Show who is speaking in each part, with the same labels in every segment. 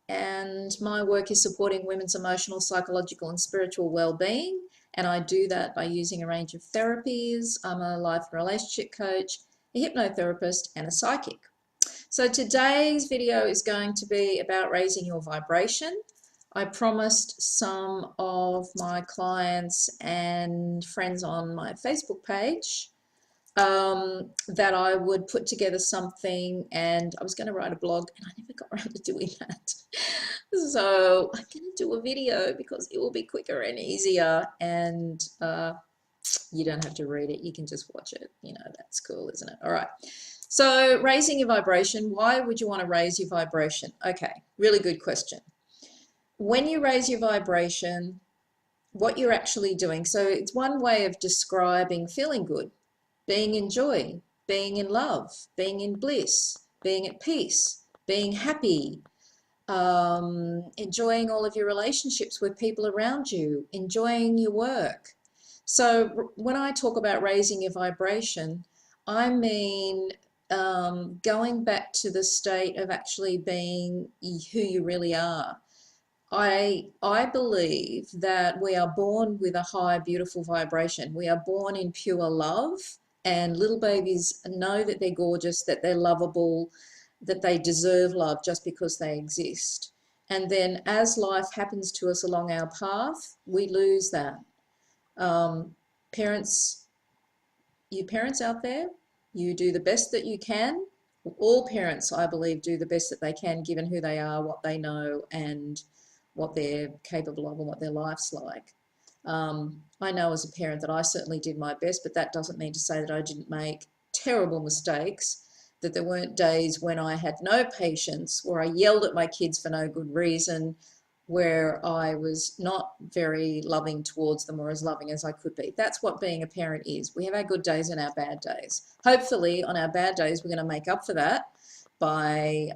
Speaker 1: and my work is supporting women's emotional, psychological, and spiritual well-being. And I do that by using a range of therapies. I'm a life and relationship coach, a hypnotherapist, and a psychic. So today's video is going to be about raising your vibration. I promised some of my clients and friends on my Facebook page that I would put together something, and I was going to write a blog and I never got around to doing that. So I'm going to do a video because it will be quicker and easier, and you don't have to read it, you can just watch it. You know, that's cool, isn't it? All right. So raising your vibration, why would you want to raise your vibration? Okay, really good question. When you raise your vibration, what you're actually doing, so it's one way of describing feeling good, being in joy, being in love, being in bliss, being at peace, being happy, enjoying all of your relationships with people around you, enjoying your work. So when I talk about raising your vibration, I mean going back to the state of actually being who you really are. I believe that we are born with a high, beautiful vibration. We are born in pure love, and little babies know that they're gorgeous, that they're lovable, that they deserve love just because they exist. And then as life happens to us along our path, we lose that. Parents, you parents out there, you do the best that you can. All parents, I believe, do the best that they can given who they are, what they know, and what they're capable of and what their life's like. I know as a parent that I certainly did my best, but that doesn't mean to say that I didn't make terrible mistakes, that there weren't days when I had no patience, where I yelled at my kids for no good reason, where I was not very loving towards them or as loving as I could be. That's what being a parent is. We have our good days and our bad days. Hopefully on our bad days, we're going to make up for that by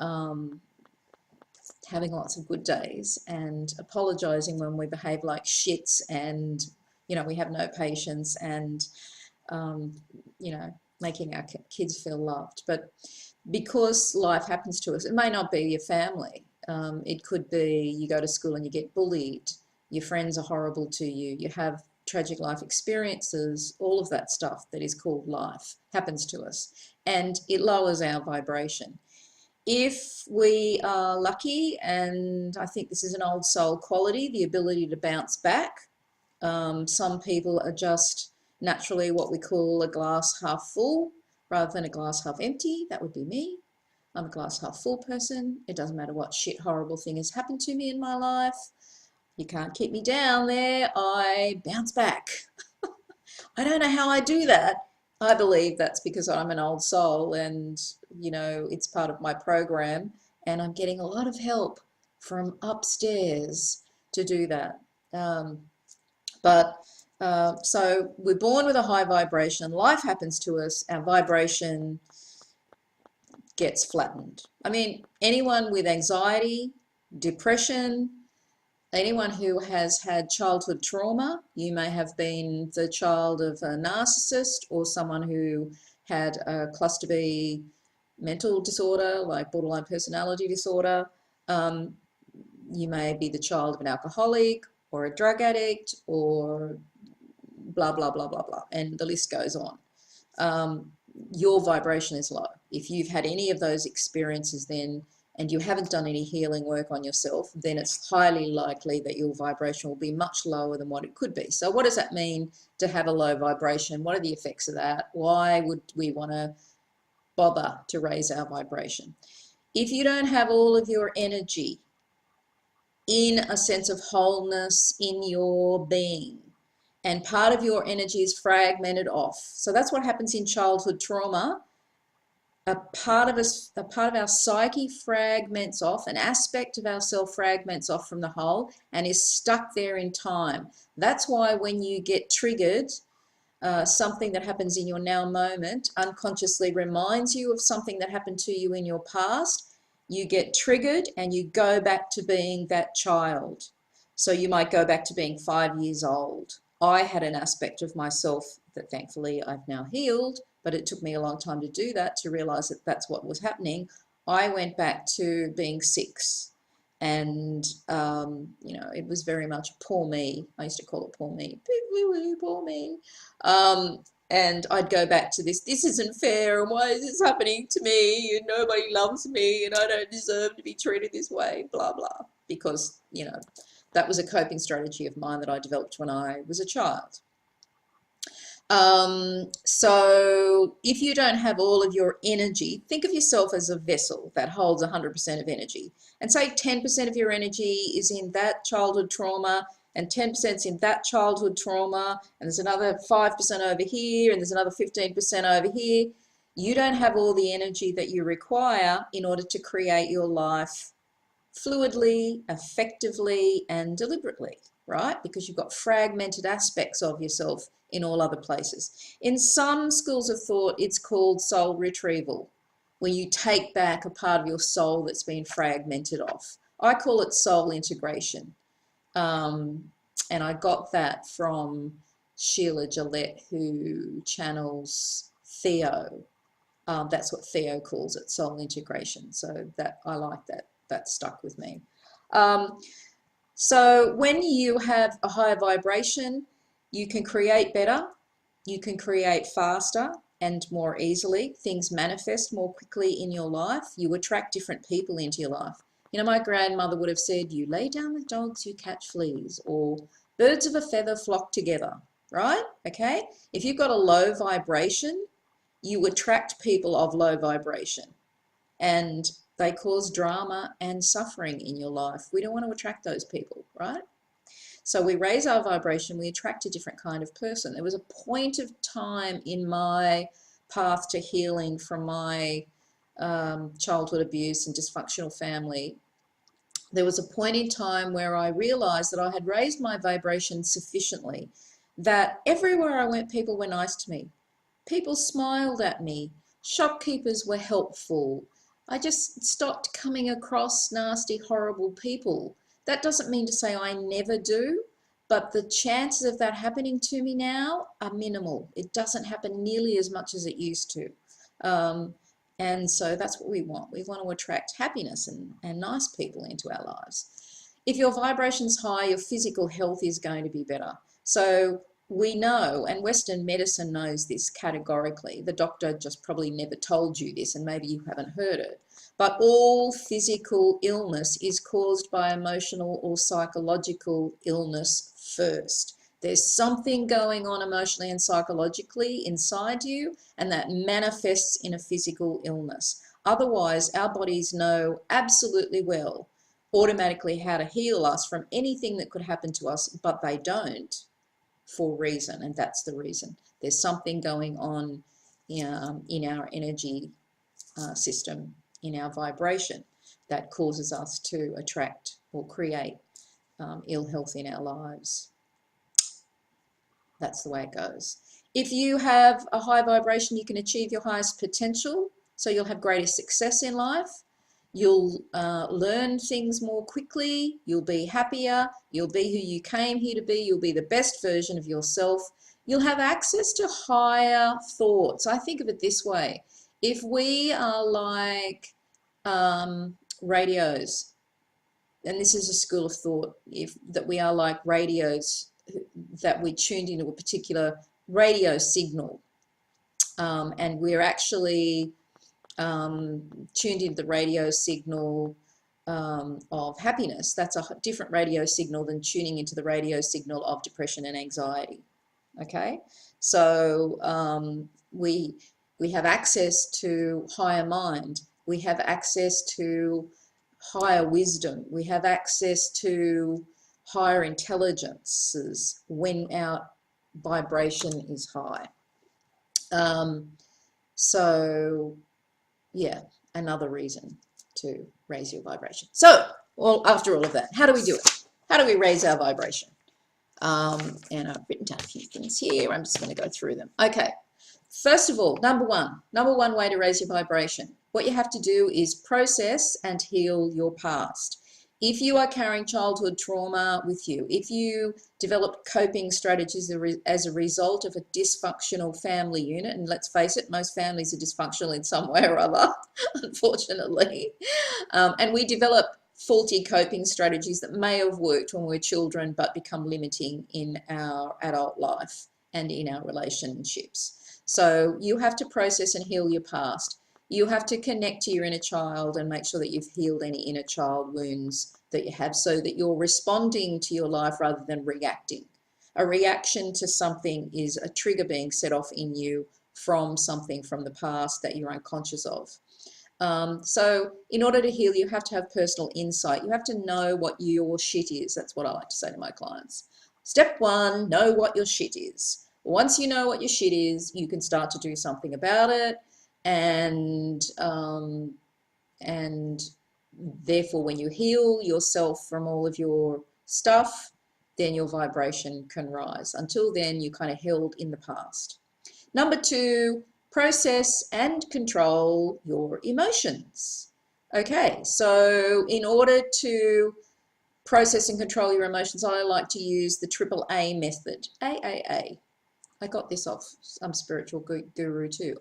Speaker 1: having lots of good days and apologizing when we behave like shits and, you know, we have no patience and, you know, making our kids feel loved. But because life happens to us, it may not be your family. It could be you go to school and you get bullied, your friends are horrible to you, you have tragic life experiences, all of that stuff that is called life happens to us, and it lowers our vibration. If we are lucky, and I think this is an old soul quality, the ability to bounce back, some people are just naturally what we call a glass half full rather than a glass half empty. That would be me. I'm a glass half full person. It doesn't matter what shit horrible thing has happened to me in my life. You can't keep me down there. I bounce back. I don't know how I do that. I believe that's because I'm an old soul and, you know, it's part of my program, and I'm getting a lot of help from upstairs to do that. So we're born with a high vibration. Life happens to us. Our vibration gets flattened. I mean, anyone with anxiety, depression, anyone who has had childhood trauma, you may have been the child of a narcissist or someone who had a cluster B mental disorder like borderline personality disorder. You may be the child of an alcoholic or a drug addict or blah, blah, blah, blah, blah. And the list goes on. Your vibration is low. If you've had any of those experiences then, and you haven't done any healing work on yourself, then it's highly likely that your vibration will be much lower than what it could be. So what does that mean to have a low vibration? What are the effects of that? Why would we want to bother to raise our vibration? If you don't have all of your energy in a sense of wholeness in your being, and part of your energy is fragmented off. So that's what happens in childhood trauma. A part of our psyche fragments off, an aspect of ourself fragments off from the whole and is stuck there in time. That's why when you get triggered, something that happens in your now moment unconsciously reminds you of something that happened to you in your past. You get triggered and you go back to being that child. So you might go back to being 5 years old. I had an aspect of myself that thankfully I've now healed, but it took me a long time to do that, to realize that that's what was happening. I went back to being 6 And, you know, it was very much poor me. I used to call it poor me. Poor me. And I'd go back to this isn't fair, and why is this happening to me, and nobody loves me, and I don't deserve to be treated this way, blah, blah. Because, you know, that was a coping strategy of mine that I developed when I was a child. So if you don't have all of your energy, think of yourself as a vessel that holds 100% of energy. And say 10% of your energy is in that childhood trauma, and 10% is in that childhood trauma, and there's another 5% over here, and there's another 15% over here. You don't have all the energy that you require in order to create your life fluidly, effectively, and deliberately, right? Because you've got fragmented aspects of yourself in all other places. In some schools of thought, it's called soul retrieval, where you take back a part of your soul that's been fragmented off. I call it soul integration. And I got that from Sheila Gillette, who channels Theo. That's what Theo calls it, soul integration. So that I like that. That stuck with me. So when you have a higher vibration, you can create better, you can create faster and more easily. Things manifest more quickly in your life. You attract different people into your life. You know, my grandmother would have said, you lay down with dogs, you catch fleas, or birds of a feather flock together, right? Okay. If you've got a low vibration, you attract people of low vibration, and they cause drama and suffering in your life. We don't want to attract those people, right? So we raise our vibration, we attract a different kind of person. There was a point of time in my path to healing from my childhood abuse and dysfunctional family. There was a point in time where I realized that I had raised my vibration sufficiently that everywhere I went, people were nice to me. People smiled at me. Shopkeepers were helpful. I just stopped coming across nasty, horrible people. That doesn't mean to say I never do, but the chances of that happening to me now are minimal. It doesn't happen nearly as much as it used to. And so that's what we want. We want to attract happiness and nice people into our lives. If your vibration's high, your physical health is going to be better. So we know, and Western medicine knows this categorically. The doctor just probably never told you this, and maybe you haven't heard it. But all physical illness is caused by emotional or psychological illness first. There's something going on emotionally and psychologically inside you, and that manifests in a physical illness. Otherwise, our bodies know absolutely well, automatically, how to heal us from anything that could happen to us, but they don't. For reason, and that's the reason. There's something going on in our energy system, in our vibration, that causes us to attract or create ill health in our lives. That's the way it goes. If you have a high vibration, you can achieve your highest potential, so you'll have greater success in life. You'll learn things more quickly, you'll be happier, you'll be who you came here to be, you'll be the best version of yourself. You'll have access to higher thoughts. I think of it this way. If we are like radios, and this is a school of thought, that we are like radios, that we tuned into a particular radio signal, and we're actually tuned into the radio signal of happiness. That's a different radio signal than tuning into the radio signal of depression and anxiety. Okay, so we have access to higher mind. We have access to higher wisdom. We have access to higher intelligences when our vibration is high. So yeah, another reason to raise your vibration. So, well, after all of that, how do we do it? How do we raise our vibration? And I've written down a few things here. I'm just going to go through them. Okay. First of all, number one way to raise your vibration. What you have to do is process and heal your past. If you are carrying childhood trauma with you, if you develop coping strategies as a result of a dysfunctional family unit, and let's face it, most families are dysfunctional in some way or other, unfortunately, and we develop faulty coping strategies that may have worked when we were children but become limiting in our adult life and in our relationships. So you have to process and heal your past. You have to connect to your inner child and make sure that you've healed any inner child wounds that you have, so that you're responding to your life rather than reacting. A reaction to something is a trigger being set off in you from something from the past that you're unconscious of. So in order to heal, you have to have personal insight. You have to know what your shit is. That's what I like to say to my clients. Step one, know what your shit is. Once you know what your shit is, you can start to do something about it. And therefore, when you heal yourself from all of your stuff, then your vibration can rise. Until then, you're kind of held in the past. Number two, process and control your emotions. Okay, so in order to process and control your emotions, I like to use the AAA method. AAA. I got this off some spiritual guru too.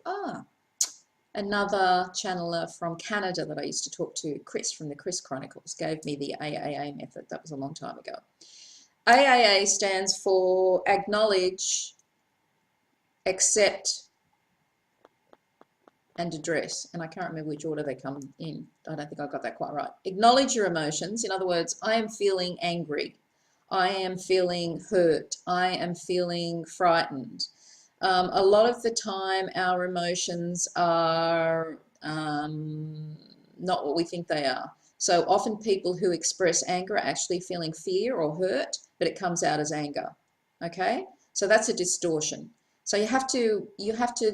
Speaker 1: Another channeler from Canada that I used to talk to, Chris from the Chris Chronicles, gave me the AAA method. That was a long time ago. AAA stands for acknowledge, accept, and address. And I can't remember which order they come in. I don't think I got that quite right. Acknowledge your emotions. In other words, I am feeling angry. I am feeling hurt. I am feeling frightened. A lot of the time, our emotions are not what we think they are. So often people who express anger are actually feeling fear or hurt, but it comes out as anger. Okay? So that's a distortion. So you have to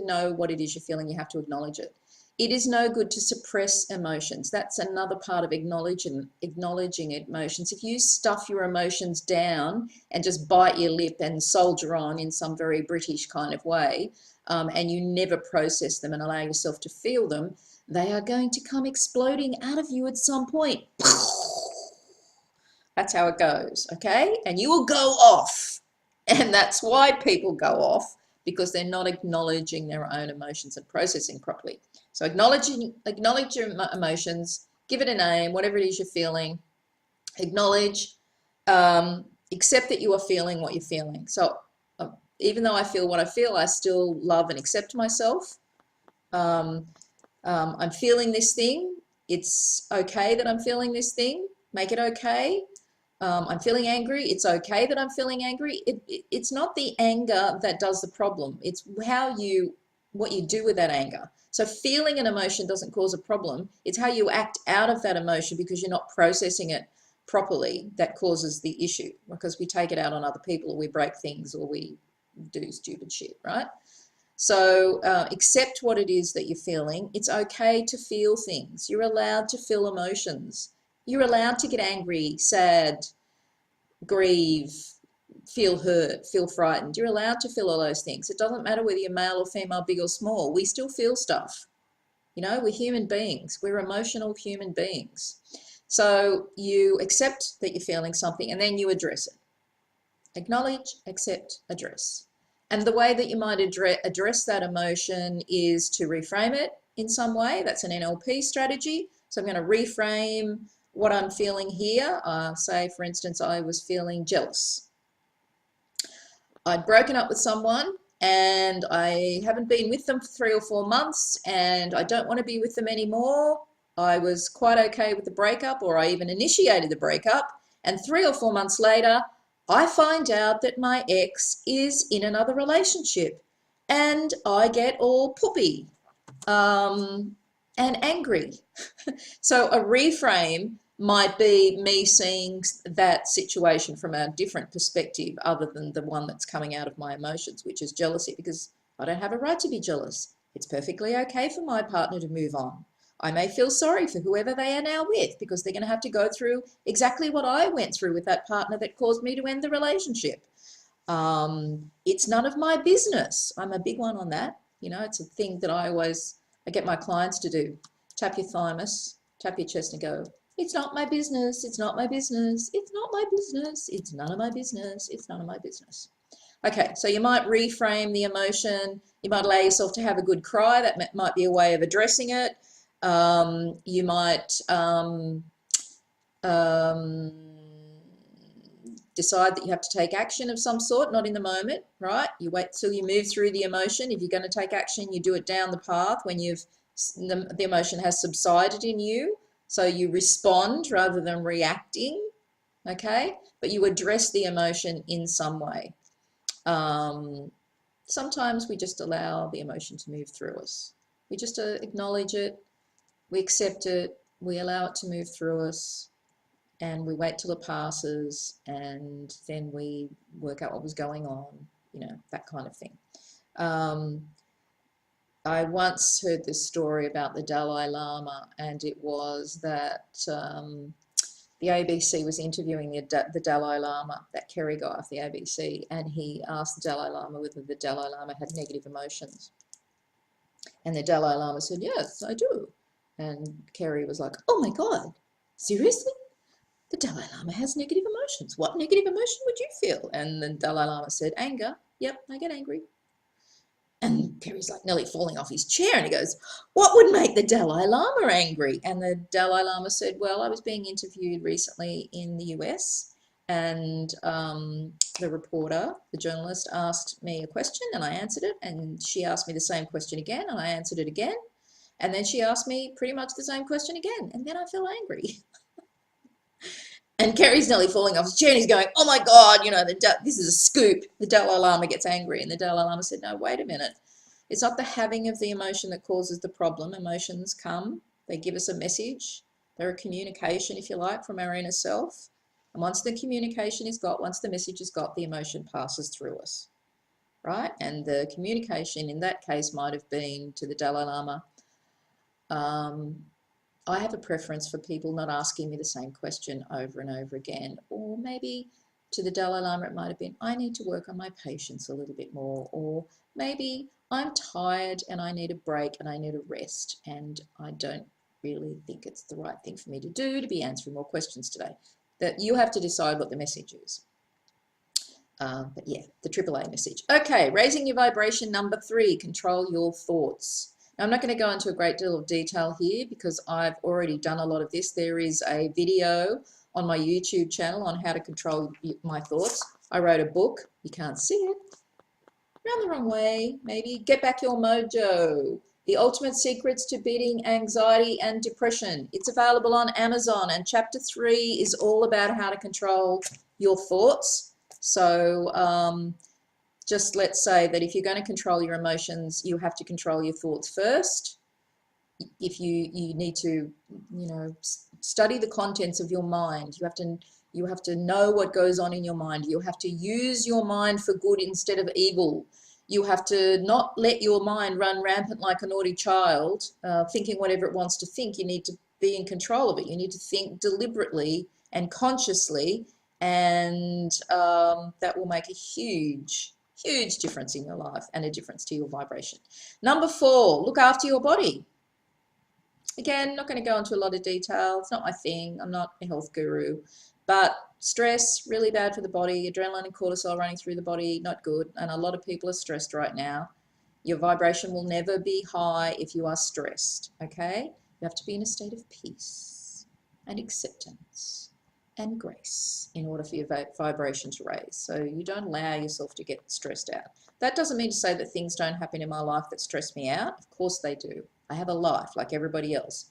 Speaker 1: know what it is you're feeling. You have to acknowledge it. It is no good to suppress emotions. That's another part of acknowledging emotions. If you stuff your emotions down and just bite your lip and soldier on in some very British kind of way, and you never process them and allow yourself to feel them, they are going to come exploding out of you at some point. That's how it goes, okay? And you will go off. And that's why people go off, because they're not acknowledging their own emotions and processing properly. So acknowledge your emotions, give it a name, whatever it is you're feeling. Acknowledge, accept that you are feeling what you're feeling. So even though I feel what I feel, I still love and accept myself. I'm feeling this thing. It's okay that I'm feeling this thing. Make it okay. I'm feeling angry. It's okay that I'm feeling angry. It's not the anger that does the problem. It's what you do with that anger. So feeling an emotion doesn't cause a problem. It's how you act out of that emotion because you're not processing it properly that causes the issue, because we take it out on other people, or we break things, or we do stupid shit, right? So accept what it is that you're feeling. It's okay to feel things. You're allowed to feel emotions. You're allowed to get angry, sad, grieve, feel hurt, feel frightened. You're allowed to feel all those things. It doesn't matter whether you're male or female, big or small. We still feel stuff. You know, we're human beings. We're emotional human beings. So you accept that you're feeling something, and then you address it. Acknowledge, accept, address. And the way that you might address that emotion is to reframe it in some way. That's an NLP strategy. So I'm going to reframe what I'm feeling here. Say, for instance, I was feeling jealous. I'd broken up with someone and I haven't been with them for 3 or 4 months, and I don't want to be with them anymore. I was quite okay with the breakup, or I even initiated the breakup. And 3 or 4 months later, I find out that my ex is in another relationship, and I get all poopy and angry. So a reframe might be me seeing that situation from a different perspective other than the one that's coming out of my emotions, which is jealousy, because I don't have a right to be jealous. It's perfectly okay for my partner to move on. I may feel sorry for whoever they are now with, because they're going to have to go through exactly what I went through with that partner that caused me to end the relationship. It's none of my business. I'm a big one on that. You know, it's a thing that I get my clients to do. Tap your thymus, tap your chest and go, it's not my business, it's not my business, it's not my business, it's none of my business, it's none of my business. Okay, so you might reframe the emotion. You might allow yourself to have a good cry. That might be a way of addressing it. You might Um, decide that you have to take action of some sort, not in the moment, right? You wait till you move through the emotion. If you're going to take action, you do it down the path when the emotion has subsided in you. So you respond rather than reacting, okay? But you address the emotion in some way. Sometimes we just allow the emotion to move through us. We just acknowledge it, we accept it, we allow it to move through us, and we wait till it passes, and then we work out what was going on, that kind of thing. I once heard this story about the Dalai Lama, and it was that the ABC was interviewing the Dalai Lama, that Kerry guy off the ABC, and he asked the Dalai Lama whether the Dalai Lama had negative emotions. And the Dalai Lama said, "Yes, I do." And Kerry was like, "Oh my God, seriously? The Dalai Lama has negative emotions. What negative emotion would you feel?" And the Dalai Lama said, "Anger. Yep, I get angry." And Kerry's like nearly falling off his chair, and he goes, "What would make the Dalai Lama angry?" And the Dalai Lama said, "Well, I was being interviewed recently in the US, and the reporter, the journalist, asked me a question, and I answered it, and she asked me the same question again, and I answered it again, and then she asked me pretty much the same question again, and then I feel angry." And Kerry's nearly falling off his chair, and he's going, "Oh my God, this is a scoop. The Dalai Lama gets angry." And the Dalai Lama said, "No, wait a minute. It's not the having of the emotion that causes the problem. Emotions come, they give us a message. They're a communication, if you like, from our inner self. And once the communication is got, once the message is got, the emotion passes through us, right?" And the communication in that case might have been to the Dalai Lama, "I have a preference for people not asking me the same question over and over again." Or maybe to the Dalai Lama, it might have been, "I need to work on my patience a little bit more." Or maybe, "I'm tired and I need a break and I need a rest, and I don't really think it's the right thing for me to do to be answering more questions today." That you have to decide what the message is. But yeah, the AAA message. Okay, raising your vibration. Number 3, control your thoughts. Now, I'm not going to go into a great deal of detail here because I've already done a lot of this. There is a video on my YouTube channel on how to control my thoughts. I wrote a book. You can't see it. Around the wrong way, maybe. Get Back Your Mojo. The Ultimate Secrets to Beating Anxiety and Depression. It's available on Amazon, and chapter 3 is all about how to control your thoughts. So just let's say that if you're going to control your emotions, you have to control your thoughts first. If you need to, study the contents of your mind. You have to know what goes on in your mind. You have to use your mind for good instead of evil. You have to not let your mind run rampant like a naughty child, thinking whatever it wants to think. You need to be in control of it. You need to think deliberately and consciously, and that will make a huge difference in your life and a difference to your vibration. Number 4, look after your body. Again, not going to go into a lot of detail. It's not my thing. I'm not a health guru. But stress, really bad for the body. Adrenaline and cortisol running through the body, not good. And a lot of people are stressed right now. Your vibration will never be high if you are stressed, okay? You have to be in a state of peace and acceptance and grace in order for your vibration to raise. So you don't allow yourself to get stressed out. That doesn't mean to say that things don't happen in my life that stress me out. Of course they do. I have a life like everybody else,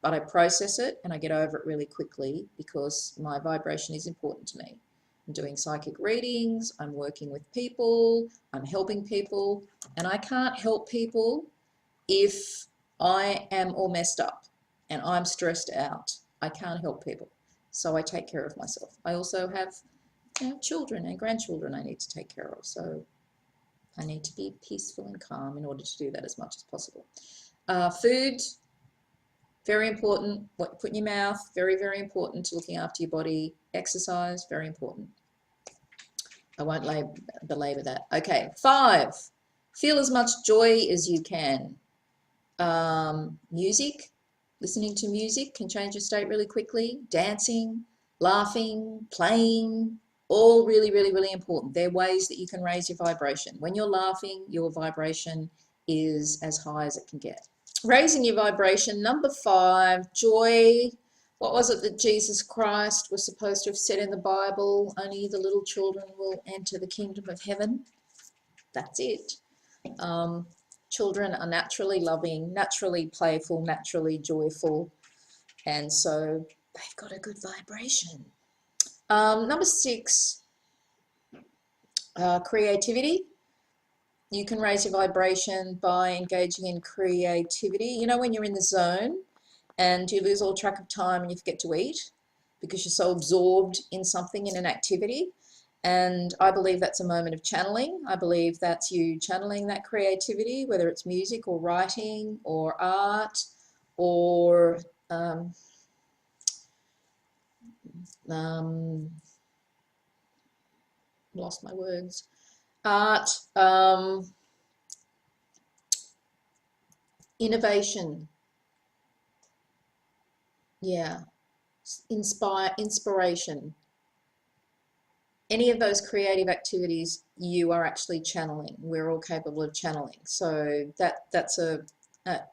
Speaker 1: but I process it and I get over it really quickly because my vibration is important to me. I'm doing psychic readings, I'm working with people, I'm helping people, and I can't help people if I am all messed up and I'm stressed out. I can't help people. So I take care of myself. I also have children and grandchildren I need to take care of. So I need to be peaceful and calm in order to do that as much as possible. Food, very important. What you put in your mouth, very, very important to looking after your body. Exercise, very important. I won't belabor that. Okay, 5, feel as much joy as you can. Music, listening to music can change your state really quickly. Dancing, laughing, playing, all really, really, really important. They're ways that you can raise your vibration. When you're laughing, your vibration is as high as it can get. Raising your vibration. Number 5, joy. What was it that Jesus Christ was supposed to have said in the Bible? Only the little children will enter the kingdom of heaven. That's it. Children are naturally loving, naturally playful, naturally joyful, and so they've got a good vibration. Number 6, creativity. You can raise your vibration by engaging in creativity. You know, when you're in the zone and you lose all track of time and you forget to eat because you're so absorbed in something, in an activity. And I believe that's a moment of channeling. I believe that's you channeling that creativity, whether it's music or writing or art or lost my words. Art, innovation, yeah, inspiration. Any of those creative activities you are actually channeling. We're all capable of channeling. So that's a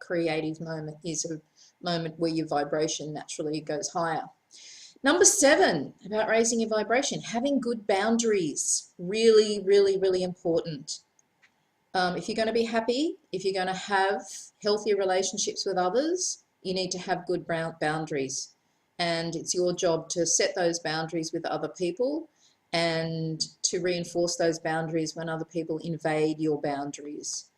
Speaker 1: creative moment, is a moment where your vibration naturally goes higher. Number 7, about raising your vibration, having good boundaries. Really, really, really important. If you're going to be happy, if you're going to have healthy relationships with others, you need to have good boundaries. And it's your job to set those boundaries with other people and to reinforce those boundaries when other people invade your boundaries.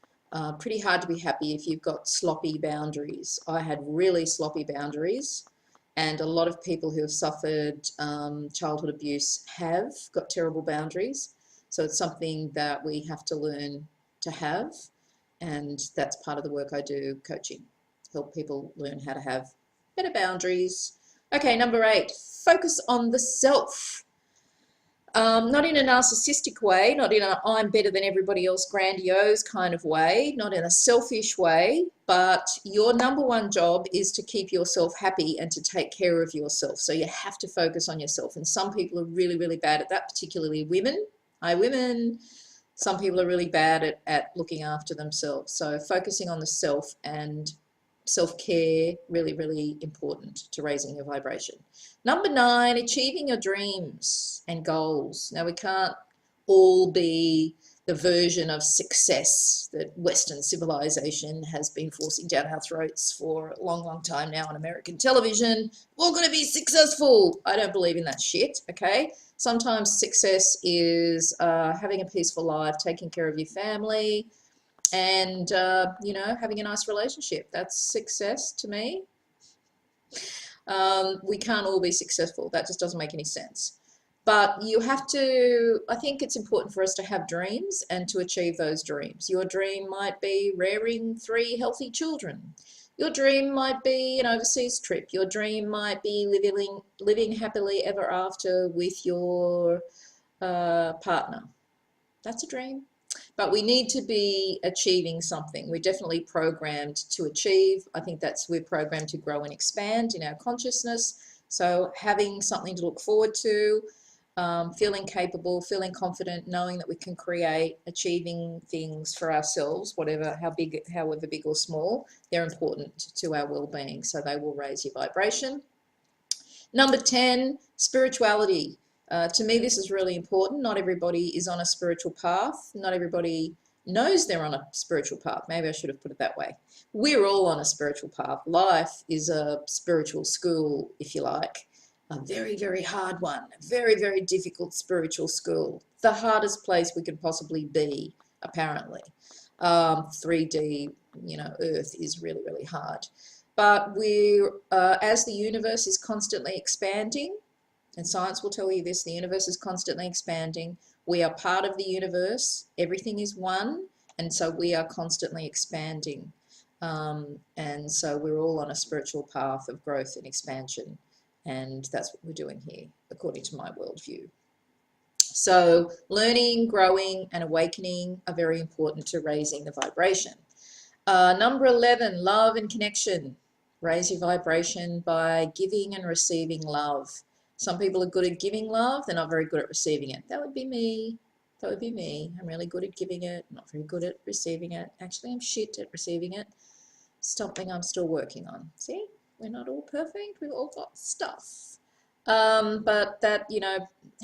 Speaker 1: Pretty hard to be happy if you've got sloppy boundaries. I had really sloppy boundaries, and a lot of people who have suffered childhood abuse have got terrible boundaries. So it's something that we have to learn to have, and that's part of the work I do, coaching, help people learn how to have better boundaries. Okay, number 8, focus on the self. Not in a narcissistic way, not in a I'm better than everybody else grandiose kind of way, not in a selfish way, but your number 1 job is to keep yourself happy and to take care of yourself. So you have to focus on yourself, and some people are really, really bad at that, particularly women. Hi, women. Some people are really bad at looking after themselves. So focusing on the self and self-care, really, really important to raising your vibration. Number 9, achieving your dreams and goals. Now, we can't all be the version of success that Western civilization has been forcing down our throats for a long, long time now on American television. We're going to be successful. I don't believe in that shit, okay? Sometimes success is having a peaceful life, taking care of your family, and, you know, having a nice relationship. That's success to me. We can't all be successful. That just doesn't make any sense. But you have to, I think it's important for us to have dreams and to achieve those dreams. Your dream might be rearing 3 healthy children. Your dream might be an overseas trip. Your dream might be living happily ever after with your partner. That's a dream. But we need to be achieving something. We're definitely programmed to achieve. I think we're programmed to grow and expand in our consciousness. So having something to look forward to, feeling capable, feeling confident, knowing that we can create, achieving things for ourselves, however big or small, they're important to our well-being. So they will raise your vibration. Number 10, spirituality. To me, this is really important. Not everybody is on a spiritual path. Not everybody knows they're on a spiritual path. Maybe I should have put it that way. We're all on a spiritual path. Life is a spiritual school, if you like. A very, very hard one. A very, very difficult spiritual school. The hardest place we could possibly be, apparently. 3D, Earth is really, really hard. But as the universe is constantly expanding, and science will tell you this, the universe is constantly expanding. We are part of the universe. Everything is one, and so we are constantly expanding. And so we're all on a spiritual path of growth and expansion, and that's what we're doing here, according to my worldview. So learning, growing, and awakening are very important to raising the vibration. Number 11, love and connection. Raise your vibration by giving and receiving love. Some people are good at giving love. They're not very good at receiving it. That would be me. That would be me. I'm really good at giving it, not very good at receiving it. Actually, I'm shit at receiving it. Something I'm still working on. See? we're not all perfect. We've all got stuff. But that,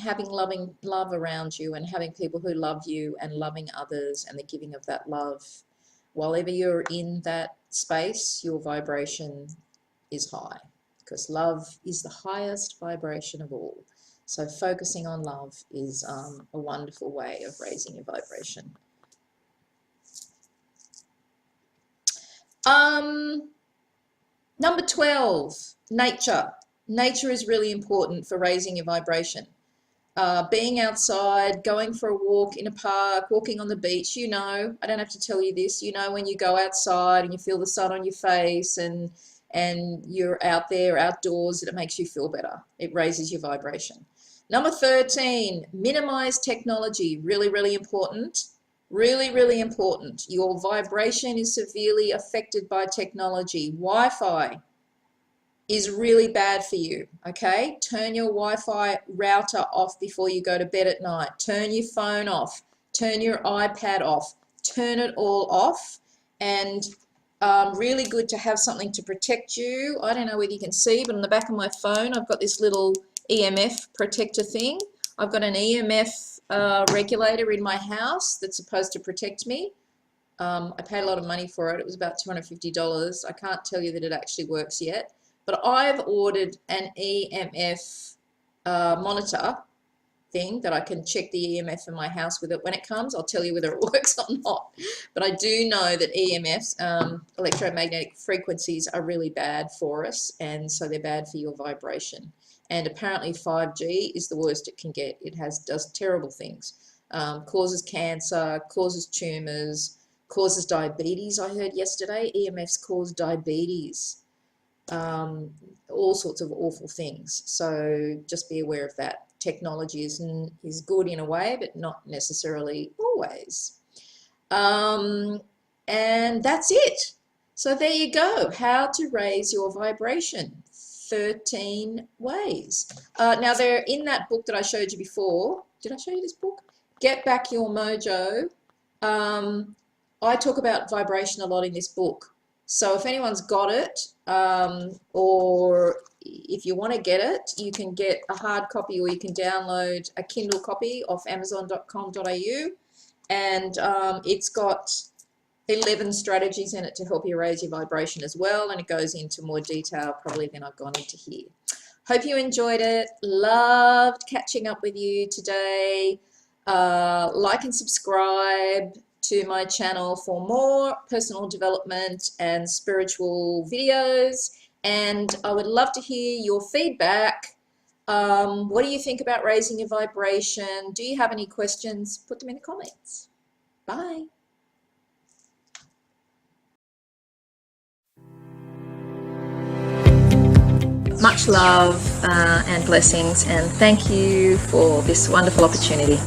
Speaker 1: having loving love around you and having people who love you and loving others and the giving of that love, while ever you're in that space, your vibration is high, because love is the highest vibration of all. So focusing on love is a wonderful way of raising your vibration. Number 12, nature. Nature is really important for raising your vibration. Being outside, going for a walk in a park, walking on the beach, I don't have to tell you this, when you go outside and you feel the sun on your face and you're out there outdoors, it makes you feel better. It raises your vibration. Number 13, minimize technology. Really, really important. Really, really important. Your vibration is severely affected by technology. Wi-Fi is really bad for you, okay? Turn your Wi-Fi router off before you go to bed at night. Turn your phone off. Turn your iPad off. Turn it all off. And really good to have something to protect you. I don't know whether you can see, but on the back of my phone, I've got this little EMF protector thing. I've got an EMF regulator in my house that's supposed to protect me. I paid a lot of money for it. It was about $250. I can't tell you that it actually works yet, but I've ordered an EMF monitor thing that I can check the EMF in my house with it. When it comes, I'll tell you whether it works or not. But I do know that EMFs, electromagnetic frequencies, are really bad for us, and so they're bad for your vibration. And apparently 5G is the worst it can get. It does terrible things. Causes cancer, causes tumors, causes diabetes. I heard yesterday EMFs cause diabetes. All sorts of awful things. So just be aware of that. Technology is good in a way, but not necessarily always. And that's it. So there you go. How to raise your vibration. 13 ways. Now, they're in that book that I showed you before. Did I show you this book? Get Back Your Mojo. I talk about vibration a lot in this book. So if anyone's got it, or if you want to get it, you can get a hard copy, or you can download a Kindle copy off amazon.com.au, and it's got 11 strategies in it to help you raise your vibration as well, and it goes into more detail probably than I've gone into here. Hope you enjoyed it. Loved catching up with you today. Like and subscribe to my channel for more personal development and spiritual videos, and I would love to hear your feedback. What do you think about raising your vibration? Do you have any questions? Put them in the comments. Bye. Much love and blessings, and thank you for this wonderful opportunity.